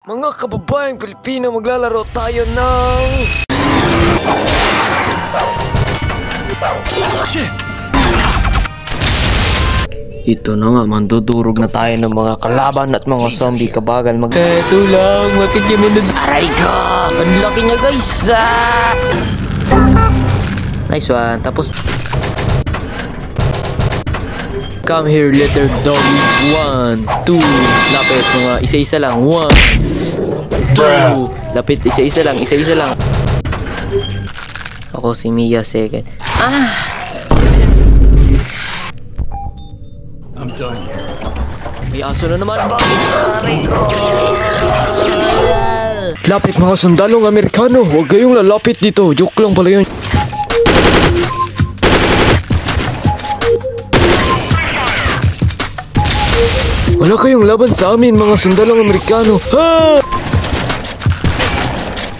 Mga kababayang Pilipino, maglalaro tayo ng... Ito na nga, mandudurog na tayo ng mga kalaban at mga zombie kabagal Ito lang, bakit yung minun... Aray ko! Ang laki niya guys! Nice one, tapos... Come here, letter doggies. 1, 2. Lapit, mga isa-isa lang. 1, 2. Lapit, isa-isa lang, isa-isa lang. Ako si Mia second. I'm done here. May aso na naman. Lapit mga sundalong Amerikano. Huwag kayong lalapit dito. Joke lang pala yun. Wala kayong laban sa amin mga sundalong Amerikano. Ha!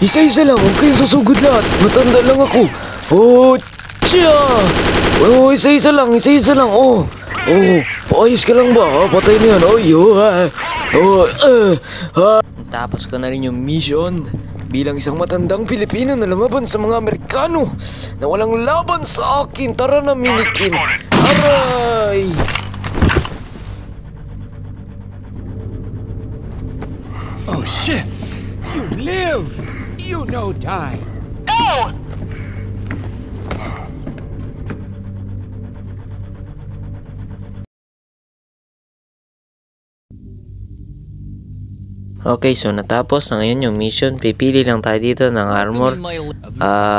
Isa-isa lang, huwag kayong susugod lahat. Matanda lang ako. Oh, tiya! Oh, isa-isa lang, isa-isa lang. Oh, paayos ka lang ba? Patay na yan. Tapos ko na rin yung mission. Bilang isang matandang Pilipino na lumaban sa mga Amerikano na walang laban sa akin. Tara na minikin. Aray! Oh shit! You live! You no die! No! Okay, so natapos na ngayon yung mission. Pipili lang tayo dito ng armor. At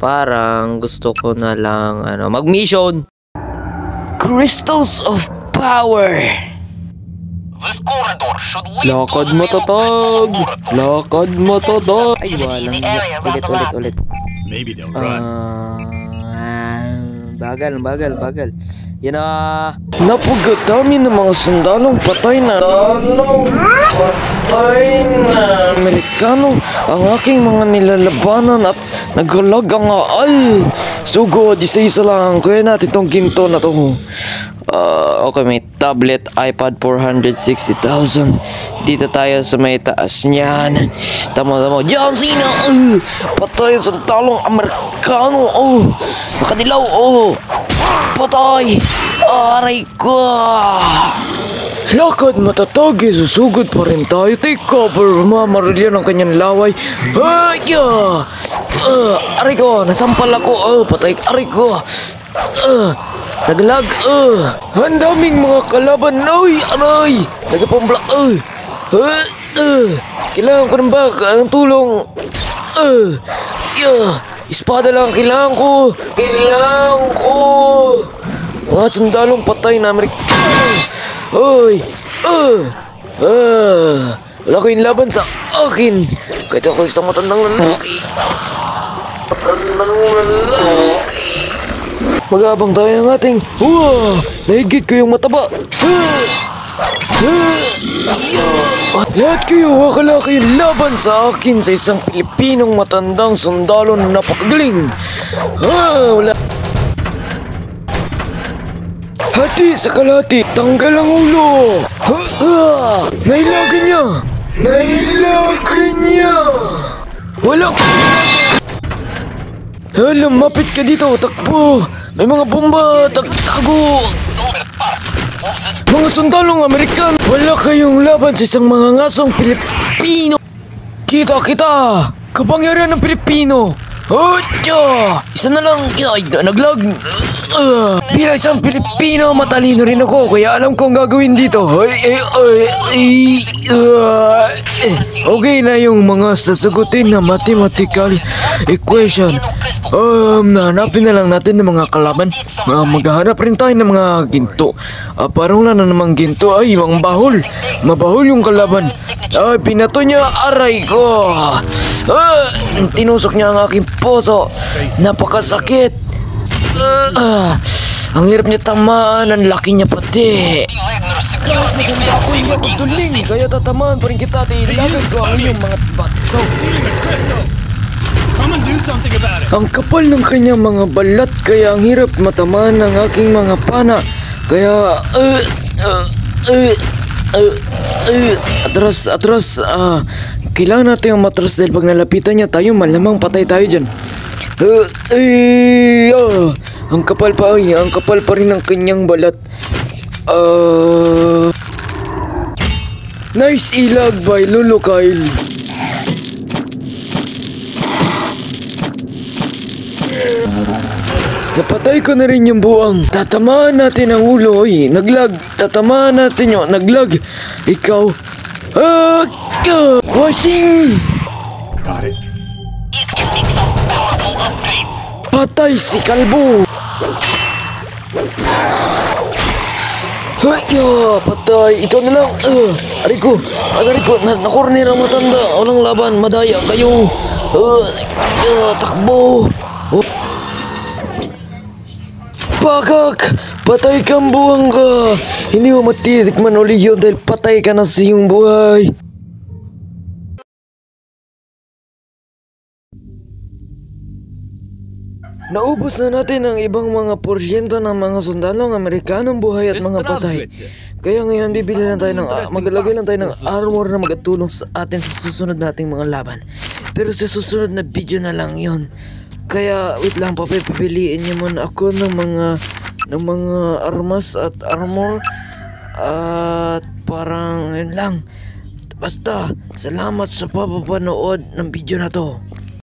parang gusto ko na lang mag-mission. Crystals of Power. Lakad matatag! Lakad matatag! Ay, walang ulit. Maybe they'll run. Bagal. Yan na. Napagadami ng mga sundalong patay na Amerikano ang aking mga nilalabanan at naghalag ang sugod, isa-isa lang. Kaya natin tong ginto na to. Okay, may tablet, iPad 460,000. Dito tayo sa may taas niyan. Tama. John Cena! Patay sa talong Amerikano! Nakadilaw! Patay! Aray ko! Lakad matatag, susugod pa rin tayo. Take cover, mamarilya ng kanyang laway. Aray ko, nasampal ako. Patay, aray ko. Naglag, ang daming mga kalaban. Aray, nagapambla. Kailangan ko ng ng tulong. Espada lang kailangan ko. Mga sundalong patay na Amerikano. Wala kayong laban sa akin. Kahit ako isang matandang lalaki. Mag-aabang tayo ang ating... Nahigit ko yung mataba. Lahat kayo, akala kayong laban sa akin sa isang Pilipinong matandang sundalo na napakagaling. Wala. Hati sa kalati, tanggal ang ulo. Nailagan niya. Wala. Lumapit ka dito, takbo. May mga bomba, tago. Mga sundalong Amerikano, wala kayong laban sa isang mga ngasong Pilipino. Kita, kapangyarihan ng Pilipino. Isa na lang, naglag. Bilang isang Pilipino, matalino rin ako, kaya alam kong gagawin dito. Okay na yung mga sasagutin na mathematical equation. Hanapin na lang natin ng mga kalaban. Maghahanap rin tayo ng mga ginto. Parang na namang ginto ay yung bahol. Mabahol yung kalaban. Pinato niya, aray ko. Tinusok niya ang aking puso. Napakasakit. Ang hirap niya tamaan. Ang laki niya pati. Kahit maganda ako, hindi ako tuling. Kaya tatamaan pa rin kita. Ilagay ko ang iyong mga bato. Ang kapal ng kanyang mga balat. Kaya ang hirap matamaan ng aking mga pana. Kaya Atras. Kailangan natin ang matras dahil pag nalapitan niya tayo, malamang patay tayo dyan. Ang kapal pa rin ng kanyang balat. Nice ilag by Lolo Kyle. Napatay ko na rin yung buwang. Tatamaan natin ang ulo. Naglag. Tatamaan natin yung naglag. Ikaw. Washing. Got it. Patay si Kalbo. Patay. Ikaw na lang. Ariko. Nakorner ang matanda. Walang laban. Madaya kayo. Takbo. Bagak! Patay kang buwang ka! Hindi mo matitikman uli yun dahil patay ka na sa iyong buhay. Naubos na natin ang ibang mga porsyento ng mga sundalong Amerikanong buhay at mga patay. Kaya ngayon bibili lang tayo maglalagay lang tayo ng armor na magatulong sa atin sa susunod nating mga laban. Pero sa susunod na video na lang yon. Kaya wait lang, papipiliin niyo muna ako ng mga armas at armor. At parang yun lang. Basta, salamat sa papapanood ng video na to.